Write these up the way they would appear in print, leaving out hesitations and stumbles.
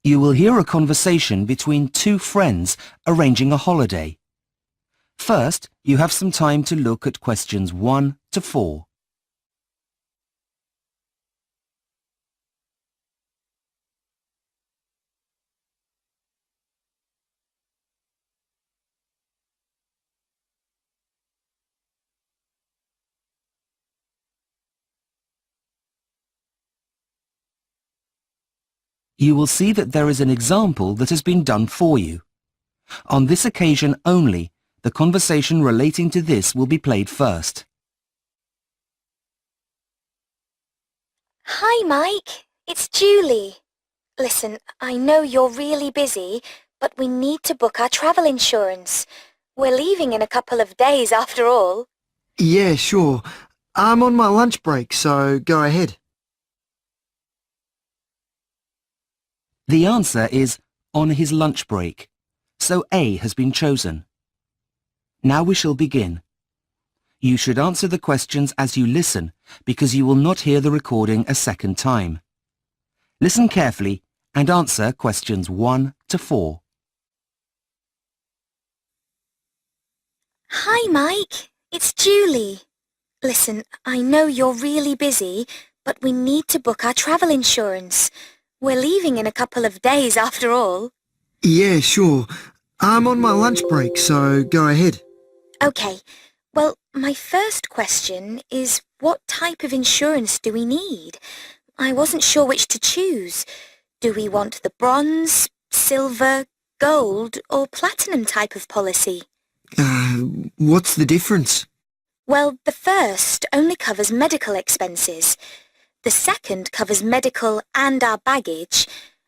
You will hear a conversation between two friends arranging a holiday. First, you have some time to look at questions 1 to 4. You will see that there is an example that has been done for you. On this occasion only, the conversation relating to this will be played first. Hi, Mike. It's Julie. Listen, I know you're really busy, but we need to book our travel insurance. We're leaving in a couple of days after all. Yeah, sure. I'm on my lunch break, so go ahead. The answer is on his lunch break, so A has been chosen. Now we shall begin. You should answer the questions as you listen, because you will not hear the recording a second time. Listen carefully and answer questions 1 to 4. Hi, Mike. It's Julie. Listen, I know you're really busy, but we need to book our travel insurance. We're leaving in a couple of days after all. Yeah, sure. I'm on my lunch break, so go ahead. Okay. Well, my first question is, what type of insurance do we need? I wasn't sure which to choose. Do we want the bronze, silver, gold or platinum type of policy? What's the difference? Well, the first only covers medical expenses. The second covers medical and our baggage.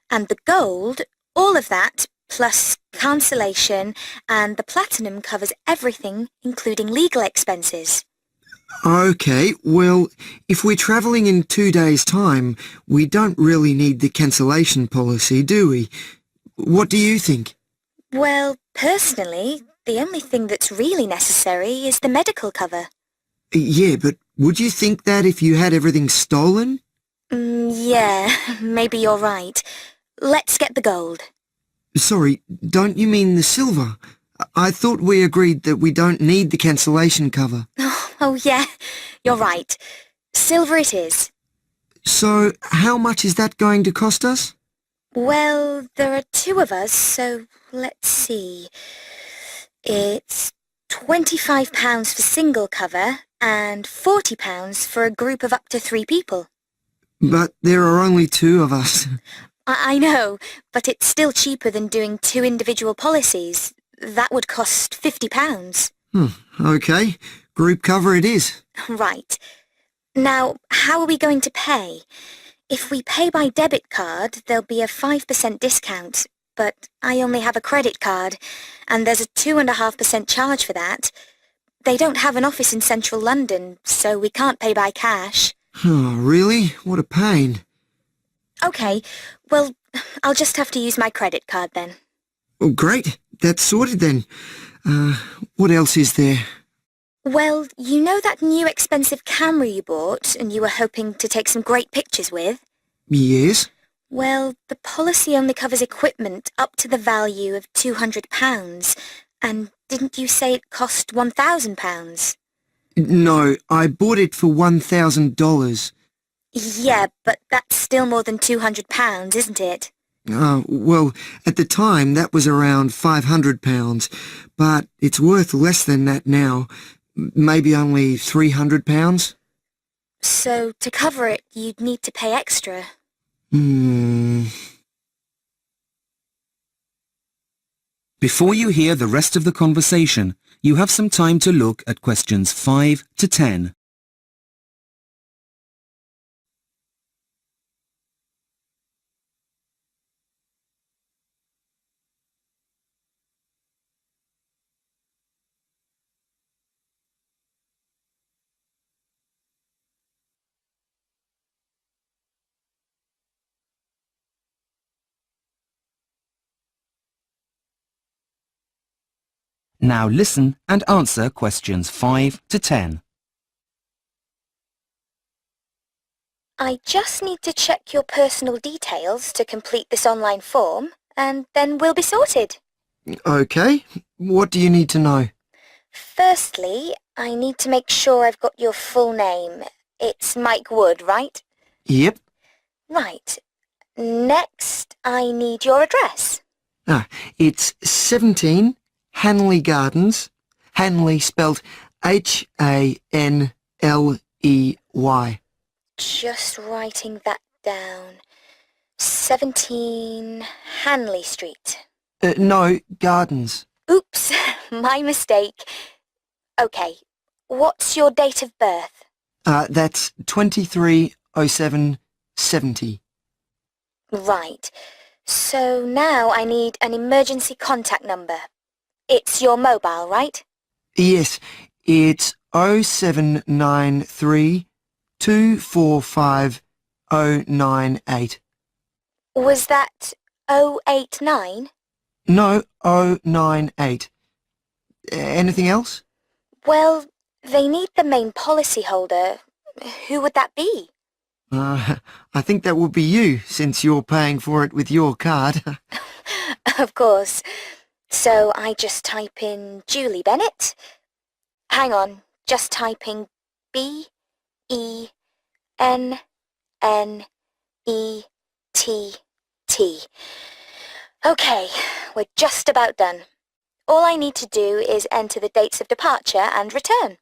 And the gold, all of that, plus cancellation, and the platinum covers everything, including legal expenses. Okay, well, if we're travelling in 2 days' time, we don't really need the cancellation policy, do we? What do you think? Well, personally, the only thing that's really necessary is the medical cover. Yeah, but would you think that if you had everything stolen? Yeah, maybe you're right. Let's get the gold. Sorry, don't you mean the silver? I thought we agreed that we don't need the cancellation cover. Oh, yeah, you're right. Silver it is. So, how much is that going to cost us? Well, there are 2 of us, so let's see. It's £25 for single cover and £40 for a group of up to 3 people. But there are only 2 of us. I know, but it's still cheaper than doing 2 individual policies. That would cost £50. Okay, group cover it is. Right. Now, how are we going to pay? If we pay by debit card, there'll be a 5% discount, but I only have a credit card, and there's a 2.5% charge for that. They don't have an office in central London, so we can't pay by cash. Oh, really? What a pain. Okay, well, I'll just have to use my credit card then. Oh, great. That's sorted then. What else is there? Well, you know that new expensive camera you bought and you were hoping to take some great pictures with? Yes? Well, the policy only covers equipment up to the value of £200, and didn't you say it cost £1,000? No, I bought it for $1,000. Yeah, but that's still more than £200, isn't it? Well, at the time that was around £500, but it's worth less than that now. Maybe only £300? So to cover it, you'd need to pay extra. Before you hear the rest of the conversation, you have some time to look at questions 5 to 10. Now listen and answer questions 5 to 10. I just need to check your personal details to complete this online form, and then we'll be sorted. Okay, what do you need to know? Firstly, I need to make sure I've got your full name. It's Mike Wood, right? Yep. Right. Next, I need your address. It's 17 Hanley Gardens. Hanley spelt Hanley. Just writing that down. 17 Hanley Street. No, Gardens. Oops, my mistake. Okay, what's your date of birth? That's 230770. Right. So now I need an emergency contact number. It's your mobile, right? Yes, it's 0793 245 098. Was that 089? No, 098. Anything else? Well, they need the main policyholder. Who would that be? I think that would be you, since you're paying for it with your card. Of course. So I just type in Julie Bennett. Hang on, just typing BENNETT. Okay, we're just about done. All I need to do is enter the dates of departure and return.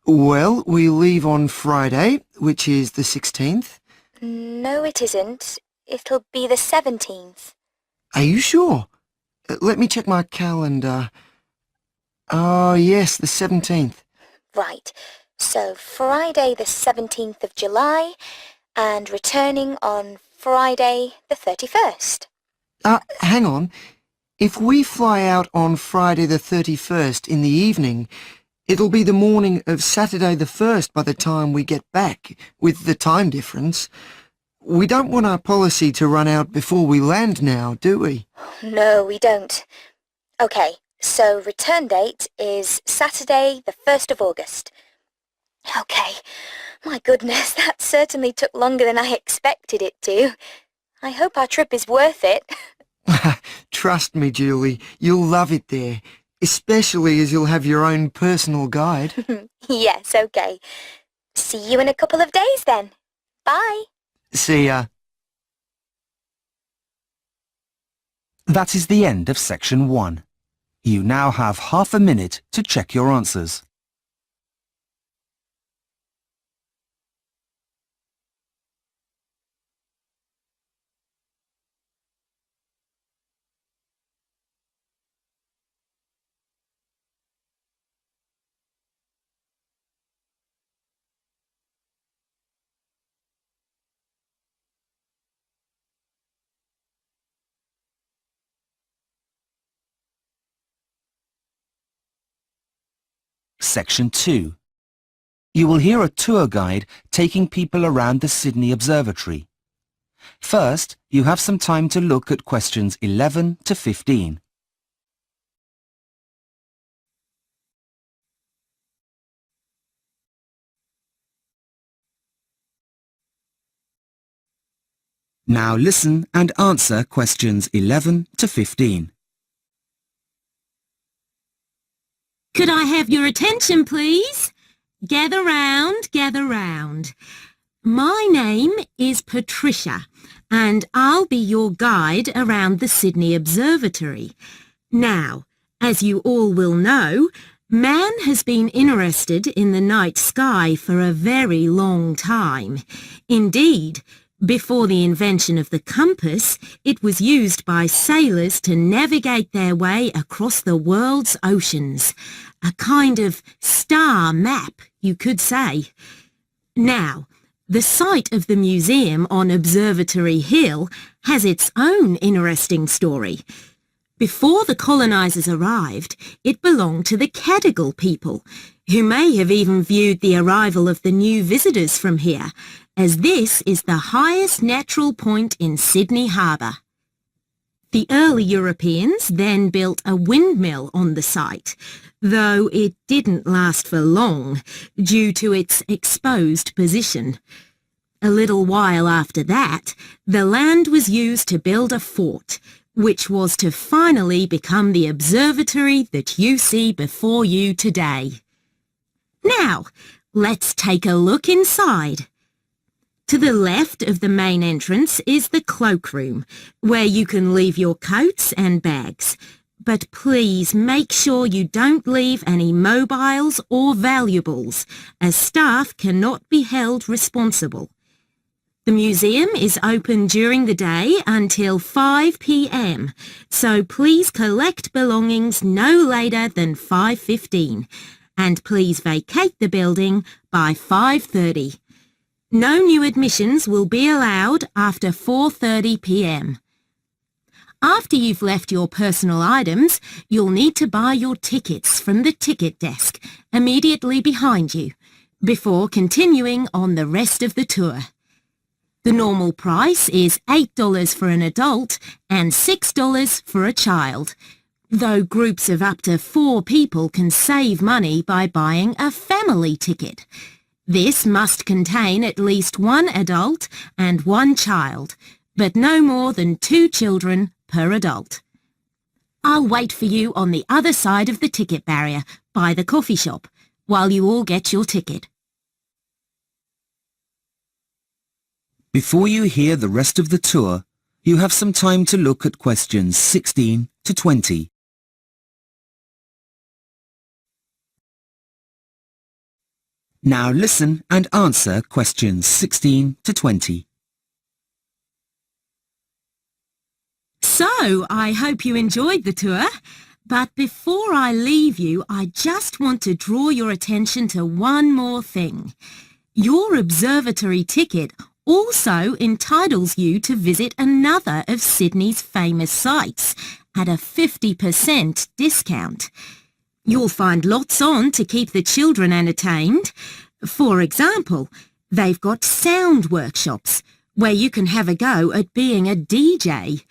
Well, we leave on Friday, which is the 16th. No, it isn't. It'll be the 17th. Are you sure? Let me check my calendar. Oh, yes, the 17th. Right, so Friday the 17th of July and returning on Friday the 31st. Hang on. If we fly out on Friday the 31st in the evening, it'll be the morning of Saturday the 1st by the time we get back, with the time difference. We don't want our policy to run out before we land now, do we? No, we don't. Okay, so return date is Saturday the 1st of August. Okay, my goodness, that certainly took longer than I expected it to. I hope our trip is worth it. Trust me, Julie, you'll love it there, especially as you'll have your own personal guide. Yes, okay. See you in a couple of days then. Bye. See ya. That is the end of section 1. You now have half a minute to check your answers. Section 2. You will hear a tour guide taking people around the Sydney Observatory. First, you have some time to look at questions 11 to 15. Now listen and answer questions 11 to 15. Could I have your attention, please? Gather round, gather round. My name is Patricia, and I'll be your guide around the Sydney Observatory. Now, as you all will know, man has been interested in the night sky for a very long time. Indeed, before the invention of the compass, it was used by sailors to navigate their way across the world's oceans. A kind of star map, you could say. Now, the site of the museum on Observatory Hill has its own interesting story. Before the colonisers arrived, it belonged to the Cadigal people, who may have even viewed the arrival of the new visitors from here, as this is the highest natural point in Sydney Harbour. The early Europeans then built a windmill on the site, though it didn't last for long due to its exposed position. A little while after that, the land was used to build a fort, which was to finally become the observatory that you see before you today. Now, let's take a look inside. To the left of the main entrance is the cloakroom, where you can leave your coats and bags. But please make sure you don't leave any mobiles or valuables, as staff cannot be held responsible. The museum is open during the day until 5 p.m, so please collect belongings no later than 5:15, and please vacate the building by 5:30. No new admissions will be allowed after 4:30 p.m. After you've left your personal items, you'll need to buy your tickets from the ticket desk immediately behind you, before continuing on the rest of the tour. The normal price is $8 for an adult and $6 for a child, though groups of up to 4 people can save money by buying a family ticket. This must contain at least 1 adult and 1 child, but no more than 2 children per adult. I'll wait for you on the other side of the ticket barrier by the coffee shop while you all get your ticket. Before you hear the rest of the tour, you have some time to look at questions 16 to 20. Now listen and answer questions 16 to 20. So, I hope you enjoyed the tour. But before I leave you, I just want to draw your attention to one more thing. Your observatory ticket also entitles you to visit another of Sydney's famous sites at a 50% discount. You'll find lots on to keep the children entertained. For example, they've got sound workshops where you can have a go at being a DJ.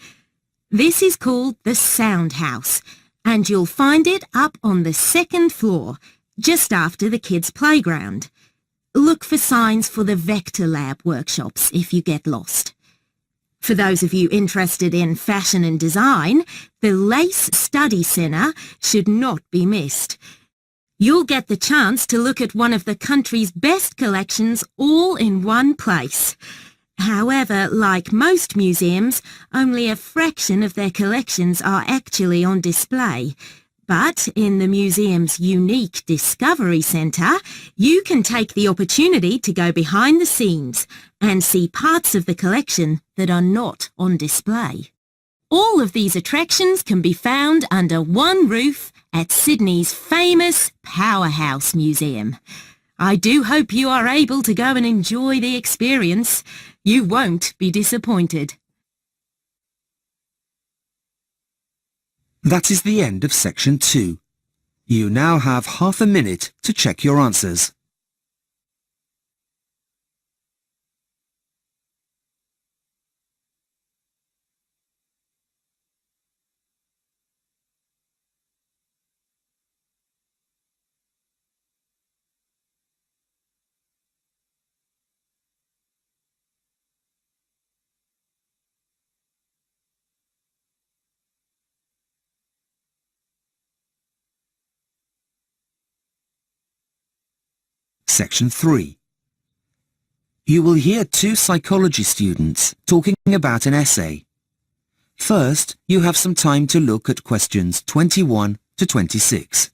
This is called the Sound House, and you'll find it up on the 2nd floor, just after the kids' playground. Look for signs for the Vector Lab workshops if you get lost. For those of you interested in fashion and design, the Lace Study Centre should not be missed. You'll get the chance to look at one of the country's best collections all in one place. However, like most museums, only a fraction of their collections are actually on display. But in the museum's unique Discovery Centre, you can take the opportunity to go behind the scenes and see parts of the collection that are not on display. All of these attractions can be found under one roof at Sydney's famous Powerhouse Museum. I do hope you are able to go and enjoy the experience. You won't be disappointed. That is the end of section 2. You now have half a minute to check your answers. Section 3. You will hear 2 psychology students talking about an essay. First, you have some time to look at questions 21 to 26.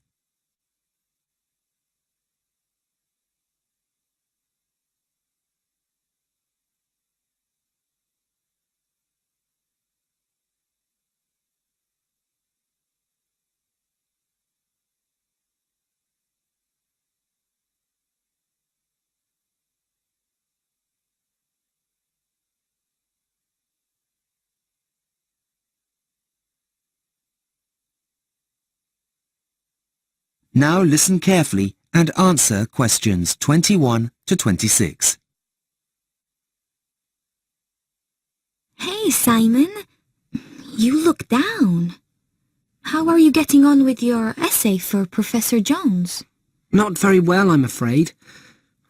Now listen carefully and answer questions 21 to 26. Hey, Simon. You look down. How are you getting on with your essay for Professor Jones? Not very well, I'm afraid.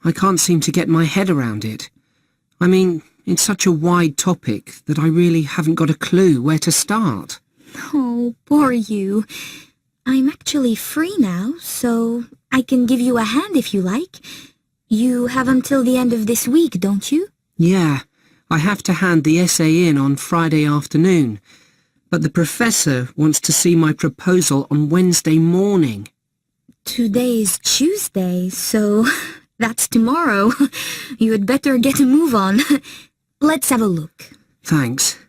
I can't seem to get my head around it. I mean, it's such a wide topic that I really haven't got a clue where to start. Oh, poor you. I'm actually free now, so I can give you a hand if you like. You have until the end of this week, don't you? Yeah, I have to hand the essay in on Friday afternoon, but the professor wants to see my proposal on Wednesday morning. Today's Tuesday, so that's tomorrow. You had better get a move on. Let's have a look. Thanks.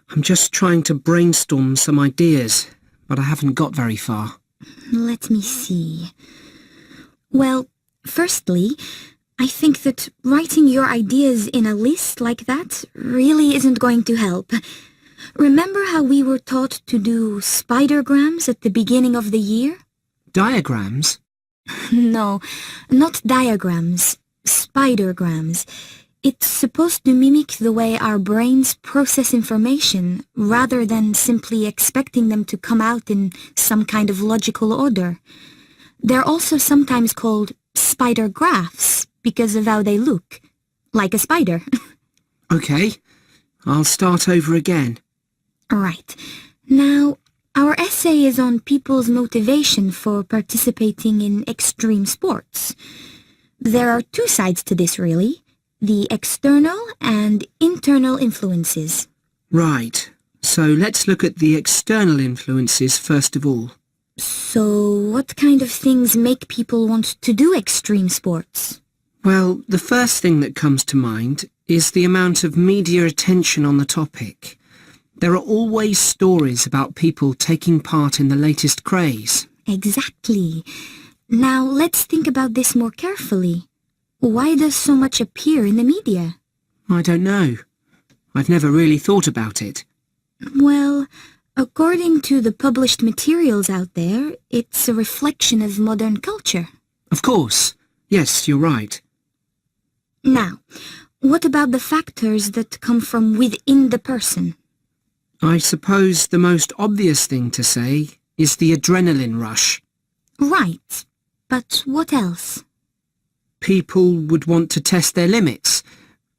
I'm just trying to brainstorm some ideas, but I haven't got very far. Let me see. Well, firstly, I think that writing your ideas in a list like that really isn't going to help. Remember how we were taught to do spidergrams at the beginning of the year? Diagrams? No, not diagrams, spidergrams. It's supposed to mimic the way our brains process information rather than simply expecting them to come out in some kind of logical order. They're also sometimes called spider graphs because of how they look, like a spider. Okay, I'll start over again. Right. Now, our essay is on people's motivation for participating in extreme sports. There are two sides to this, really. The external and internal influences. Right, so let's look at the external influences first of all. So, what kind of things make people want to do extreme sports? Well, the first thing that comes to mind is the amount of media attention on the topic. There are always stories about people taking part in the latest craze. Exactly. Now, let's think about this more carefully. Why does so much appear in the media? I don't know. I've never really thought about it. Well, according to the published materials out there, it's a reflection of modern culture. Of course. Yes, you're right. Now, what about the factors that come from within the person? I suppose the most obvious thing to say is the adrenaline rush. Right. But what else? People would want to test their limits,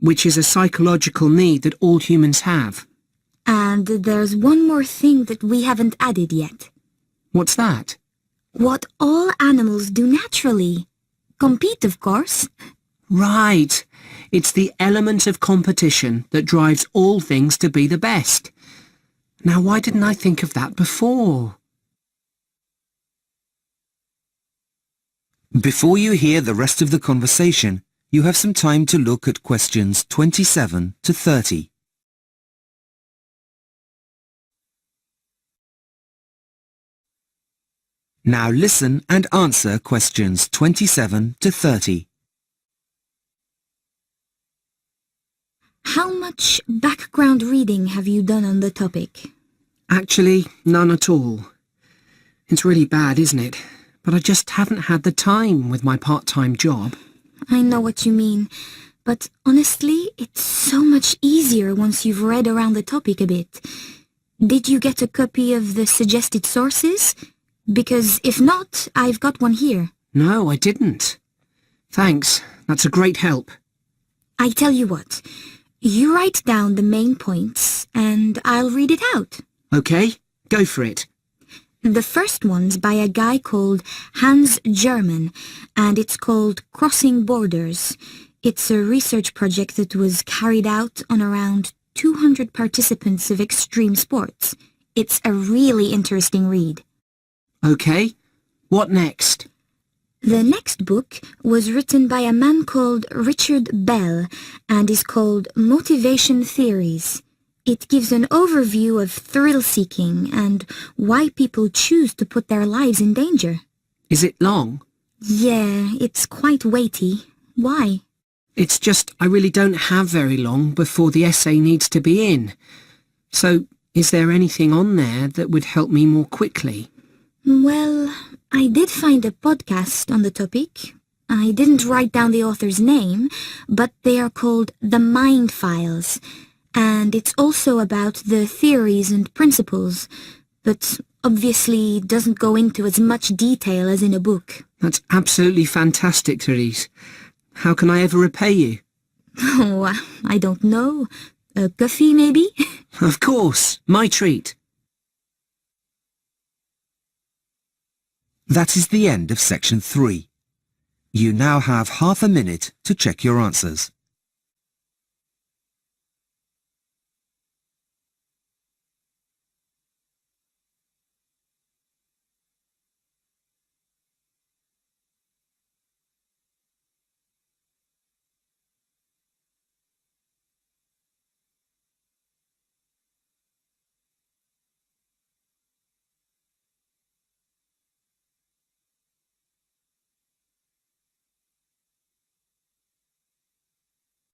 which is a psychological need that all humans have. And there's one more thing that we haven't added yet. What's that? What all animals do naturally. Compete, of course. Right. It's the element of competition that drives all things to be the best. Now, why didn't I think of that before? Before you hear the rest of the conversation, you have some time to look at questions 27 to 30. Now listen and answer questions 27 to 30. How much background reading have you done on the topic? Actually, none at all. It's really bad, isn't it? But I just haven't had the time with my part-time job. I know what you mean, but honestly, it's so much easier once you've read around the topic a bit. Did you get a copy of the suggested sources? Because if not, I've got one here. No, I didn't. Thanks, that's a great help. I tell you what, you write down the main points and I'll read it out. Okay, go for it. The first one's by a guy called Hans German, and it's called Crossing Borders. It's a research project that was carried out on around 200 participants of extreme sports. It's a really interesting read. Okay, what next? The next book was written by a man called Richard Bell and is called Motivation Theories. It gives an overview of thrill-seeking and why people choose to put their lives in danger. Is it long? Yeah, it's quite weighty. Why? It's just I really don't have very long before the essay needs to be in. So, is there anything on there that would help me more quickly? Well, I did find a podcast on the topic. I didn't write down the author's name, but they are called The Mind Files. And it's also about the theories and principles, but obviously doesn't go into as much detail as in a book. That's absolutely fantastic, Therese. How can I ever repay you? Oh, I don't know. A coffee, maybe? Of course, my treat. That is the end of section 3. You now have half a minute to check your answers.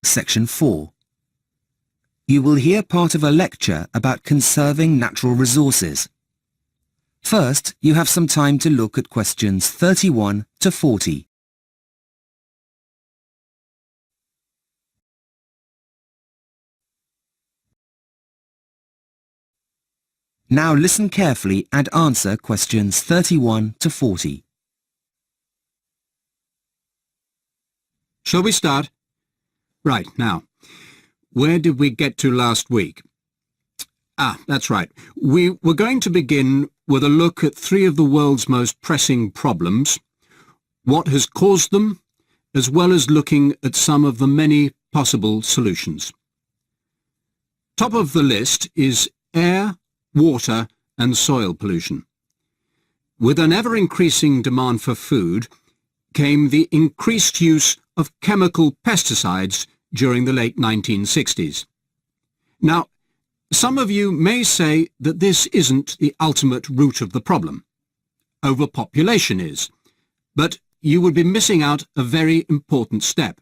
Section 4. You will hear part of a lecture about conserving natural resources. First, you have some time to look at questions 31 to 40. Now listen carefully and answer questions 31 to 40. Shall we start? Right, now, where did we get to last week? That's right. We were going to begin with a look at 3 of the world's most pressing problems, what has caused them, as well as looking at some of the many possible solutions. Top of the list is air, water and soil pollution. With an ever-increasing demand for food came the increased use of chemical pesticides during the late 1960s. Now, some of you may say that this isn't the ultimate root of the problem. Overpopulation is, but you would be missing out a very important step.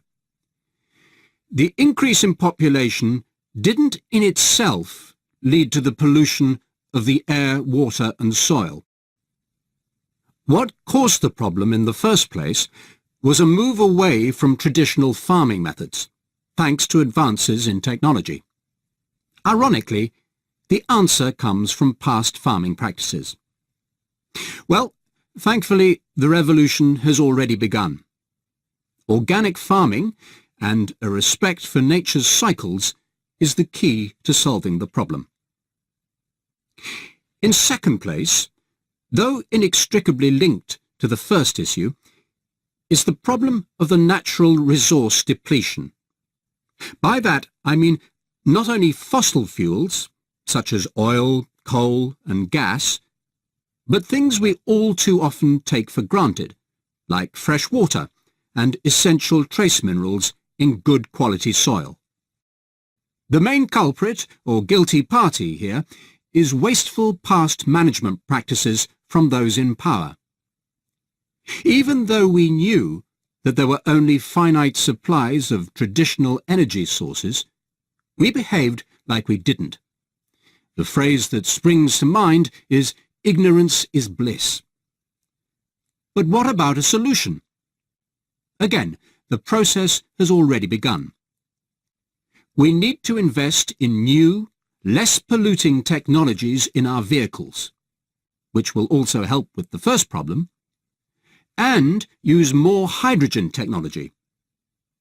The increase in population didn't in itself lead to the pollution of the air, water and soil. What caused the problem in the first place was a move away from traditional farming methods, thanks to advances in technology. Ironically, the answer comes from past farming practices. Well, thankfully, the revolution has already begun. Organic farming and a respect for nature's cycles is the key to solving the problem. In second place, though inextricably linked to the first issue, is the problem of the natural resource depletion. By that, I mean not only fossil fuels, such as oil, coal and gas, but things we all too often take for granted, like fresh water and essential trace minerals in good quality soil. The main culprit, or guilty party here, is wasteful past management practices from those in power. Even though we knew that there were only finite supplies of traditional energy sources, we behaved like we didn't. The phrase that springs to mind is "ignorance is bliss." But what about a solution? Again, the process has already begun. We need to invest in new, less polluting technologies in our vehicles, which will also help with the first problem, and use more hydrogen technology.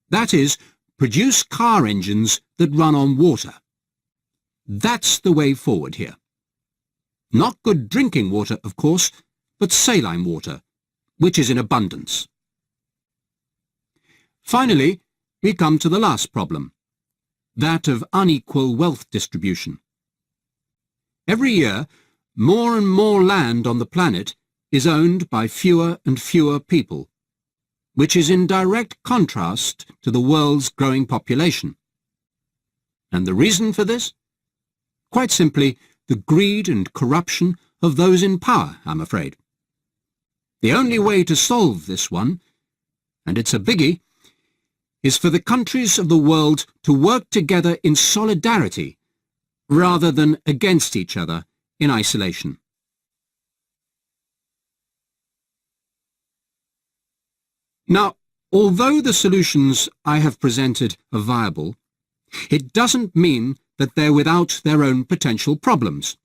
That is, produce car engines that run on water. That's the way forward here. Not good drinking water, of course, but saline water, which is in abundance. Finally, we come to the last problem, that of unequal wealth distribution. Every year, more and more land on the planet is owned by fewer and fewer people, which is in direct contrast to the world's growing population. And the reason for this? Quite simply, the greed and corruption of those in power, I'm afraid. The only way to solve this one, and it's a biggie, is for the countries of the world to work together in solidarity rather than against each other in isolation. Now, although the solutions I have presented are viable, it doesn't mean that they're without their own potential problems.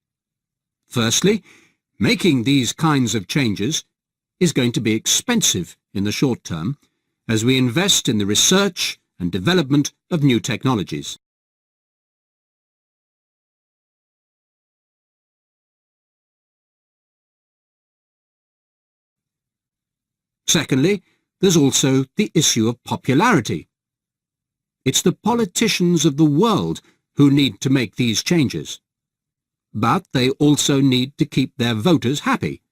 Firstly, making these kinds of changes is going to be expensive in the short term as we invest in the research and development of new technologies. Secondly, there's also the issue of popularity. It's the politicians of the world who need to make these changes. But they also need to keep their voters happy,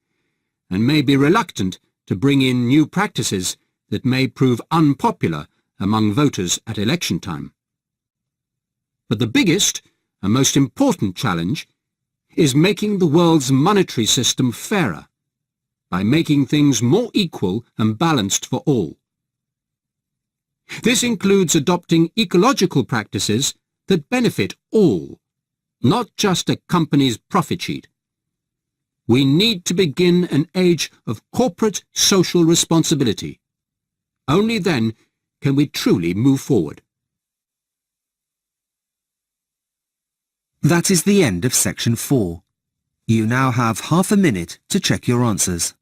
and may be reluctant to bring in new practices that may prove unpopular among voters at election time. But the biggest and most important challenge is making the world's monetary system fairer, by making things more equal and balanced for all. This includes adopting ecological practices that benefit all, not just a company's profit sheet. We need to begin an age of corporate social responsibility. Only then can we truly move forward. That is the end of section 4. You now have half a minute to check your answers.